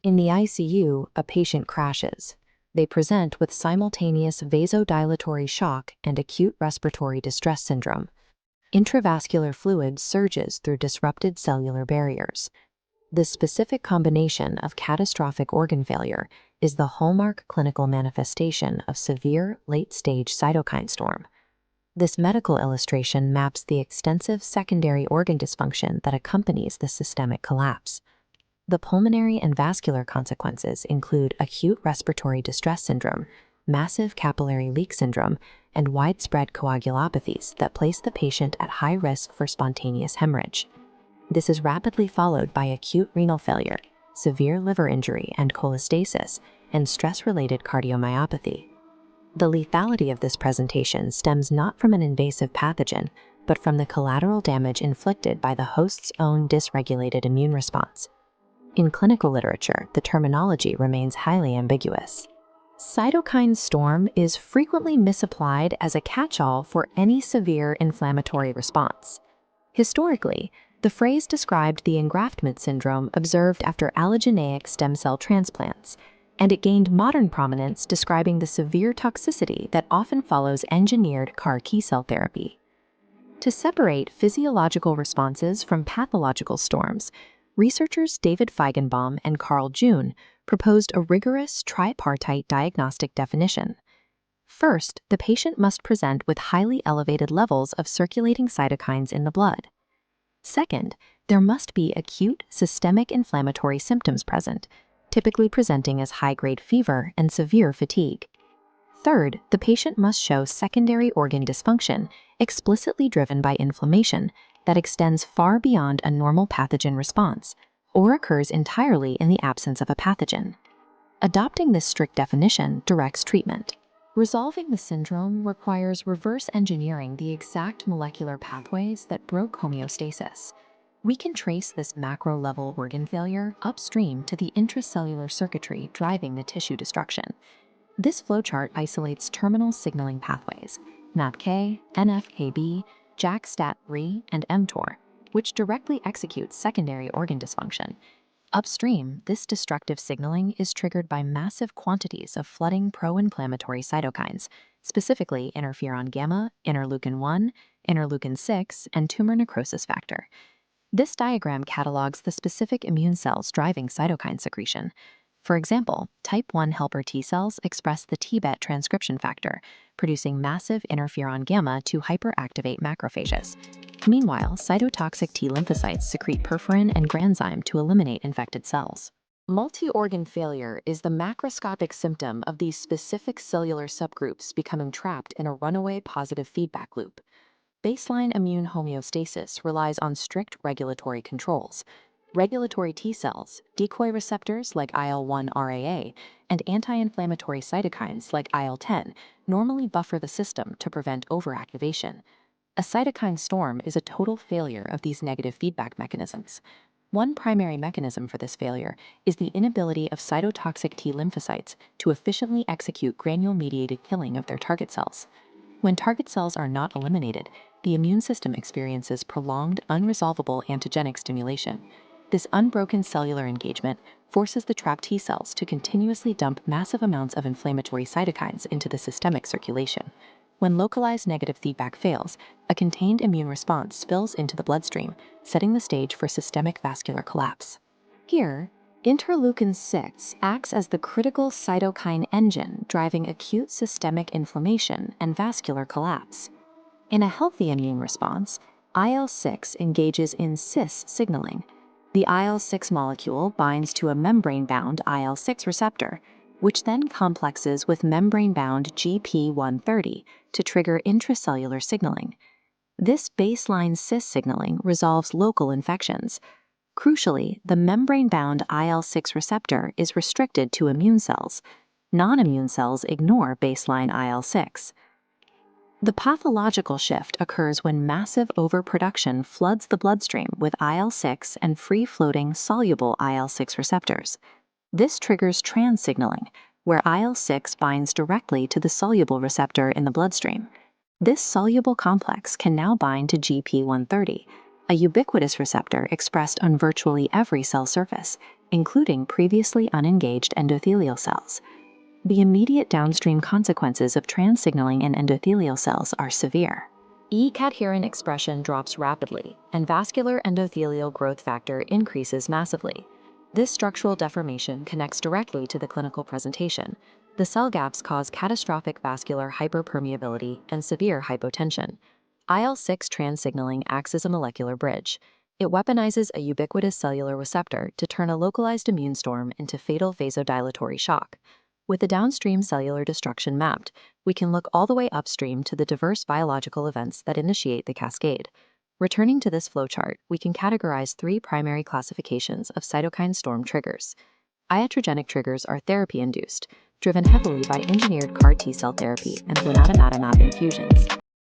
In the ICU, a patient crashes. They present with simultaneous vasodilatory shock and acute respiratory distress syndrome. Intravascular fluid surges through disrupted cellular barriers. This specific combination of catastrophic organ failure is the hallmark clinical manifestation of severe late-stage cytokine storm. This medical illustration maps the extensive secondary organ dysfunction that accompanies the systemic collapse. The pulmonary and vascular consequences include acute respiratory distress syndrome, massive capillary leak syndrome, and widespread coagulopathies that place the patient at high risk for spontaneous hemorrhage. This is rapidly followed by acute renal failure, severe liver injury and cholestasis, and stress-related cardiomyopathy. The lethality of this presentation stems not from an invasive pathogen, but from the collateral damage inflicted by the host's own dysregulated immune response. In clinical literature, the terminology remains highly ambiguous. Cytokine storm is frequently misapplied as a catch-all for any severe inflammatory response. Historically, the phrase described the engraftment syndrome observed after allogeneic stem cell transplants, and it gained modern prominence describing the severe toxicity that often follows engineered CAR T-cell therapy. To separate physiological responses from pathological storms, researchers David Feigenbaum and Carl June proposed a rigorous tripartite diagnostic definition. First, the patient must present with highly elevated levels of circulating cytokines in the blood. Second, there must be acute systemic inflammatory symptoms present, typically presenting as high-grade fever and severe fatigue. Third, the patient must show secondary organ dysfunction explicitly driven by inflammation that extends far beyond a normal pathogen response or occurs entirely in the absence of a pathogen. Adopting this strict definition directs treatment. Resolving the syndrome requires reverse engineering the exact molecular pathways that broke homeostasis. We can trace this macro-level organ failure upstream to the intracellular circuitry driving the tissue destruction. This flowchart isolates terminal signaling pathways, MAPK, NF-κB, JAK-STAT3, and mTOR, which directly execute secondary organ dysfunction. Upstream, this destructive signaling is triggered by massive quantities of flooding pro-inflammatory cytokines, specifically interferon gamma, interleukin-1, interleukin-6, and tumor necrosis factor. This diagram catalogs the specific immune cells driving cytokine secretion. For example, type 1 helper T cells express the TBET transcription factor, producing massive interferon gamma to hyperactivate macrophages. Meanwhile, cytotoxic T lymphocytes secrete perforin and granzyme to eliminate infected cells. Multi-organ failure is the macroscopic symptom of these specific cellular subgroups becoming trapped in a runaway positive feedback loop. Baseline immune homeostasis relies on strict regulatory controls. Regulatory T cells, decoy receptors like IL-1 RAA, and anti-inflammatory cytokines like IL-10 normally buffer the system to prevent overactivation. A cytokine storm is a total failure of these negative feedback mechanisms. One primary mechanism for this failure is the inability of cytotoxic T lymphocytes to efficiently execute granule-mediated killing of their target cells. When target cells are not eliminated, the immune system experiences prolonged, unresolvable antigenic stimulation. This unbroken cellular engagement forces the trapped T cells to continuously dump massive amounts of inflammatory cytokines into the systemic circulation. When localized negative feedback fails, a contained immune response spills into the bloodstream, setting the stage for systemic vascular collapse. Here, interleukin-6 acts as the critical cytokine engine driving acute systemic inflammation and vascular collapse. In a healthy immune response, IL-6 engages in cis signaling. The IL-6 molecule binds to a membrane-bound IL-6 receptor, which then complexes with membrane-bound GP130 to trigger intracellular signaling. This baseline cis signaling resolves local infections. Crucially, the membrane-bound IL-6 receptor is restricted to immune cells. Non-immune cells ignore baseline IL-6. The pathological shift occurs when massive overproduction floods the bloodstream with IL-6 and free-floating soluble IL-6 receptors. This triggers trans signaling, where IL-6 binds directly to the soluble receptor in the bloodstream. This soluble complex can now bind to GP130, a ubiquitous receptor expressed on virtually every cell surface, including previously unengaged endothelial cells. The immediate downstream consequences of trans-signaling in endothelial cells are severe. E-cadherin expression drops rapidly, and vascular endothelial growth factor increases massively. This structural deformation connects directly to the clinical presentation. The cell gaps cause catastrophic vascular hyperpermeability and severe hypotension. IL-6 trans-signaling acts as a molecular bridge. It weaponizes a ubiquitous cellular receptor to turn a localized immune storm into fatal vasodilatory shock. With the downstream cellular destruction mapped, we can look all the way upstream to the diverse biological events that initiate the cascade. Returning to this flowchart, we can categorize three primary classifications of cytokine storm triggers. Iatrogenic triggers are therapy-induced, driven heavily by engineered CAR T-cell therapy and blinatumomab infusions.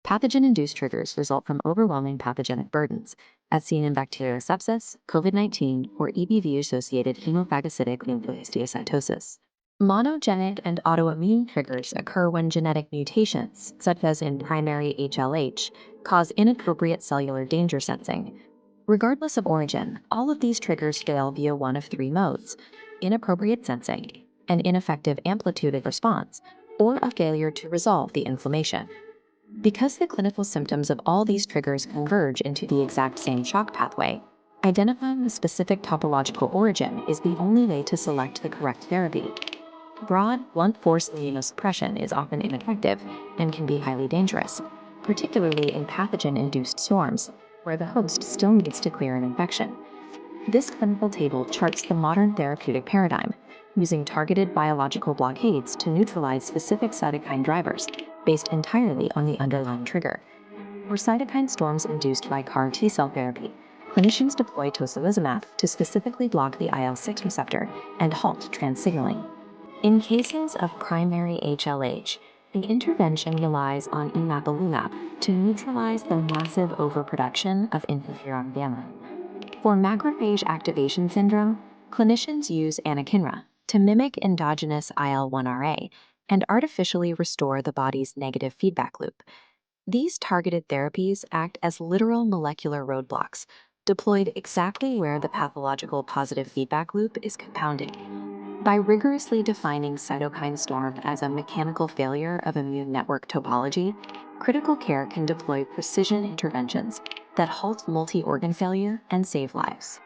Pathogen-induced triggers result from overwhelming pathogenic burdens, as seen in bacterial sepsis, COVID-19, or EBV-associated hemophagocytic lymphohistiocytosis. Monogenic and autoimmune triggers occur when genetic mutations, such as in primary HLH, cause inappropriate cellular danger sensing. Regardless of origin, all of these triggers fail via one of three modes: inappropriate sensing, an ineffective amplitude of response, or a failure to resolve the inflammation. Because the clinical symptoms of all these triggers converge into the exact same shock pathway, identifying the specific topological origin is the only way to select the correct therapy. Broad, blunt force immunosuppression is often ineffective and can be highly dangerous, particularly in pathogen-induced storms, where the host still needs to clear an infection. This clinical table charts the modern therapeutic paradigm, using targeted biological blockades to neutralize specific cytokine drivers based entirely on the underlying trigger. For cytokine storms induced by CAR T-cell therapy, clinicians deploy Tocilizumab to specifically block the IL-6 receptor and halt trans-signaling. In cases of primary HLH, the intervention relies on Emapalumab to neutralize the massive overproduction of interferon-gamma. For macrophage activation syndrome, clinicians use Anakinra to mimic endogenous IL-1RA and artificially restore the body's negative feedback loop. These targeted therapies act as literal molecular roadblocks, deployed exactly where the pathological positive feedback loop is compounding. By rigorously defining cytokine storm as a mechanical failure of immune network topology, critical care can deploy precision interventions that halt multi-organ failure and save lives.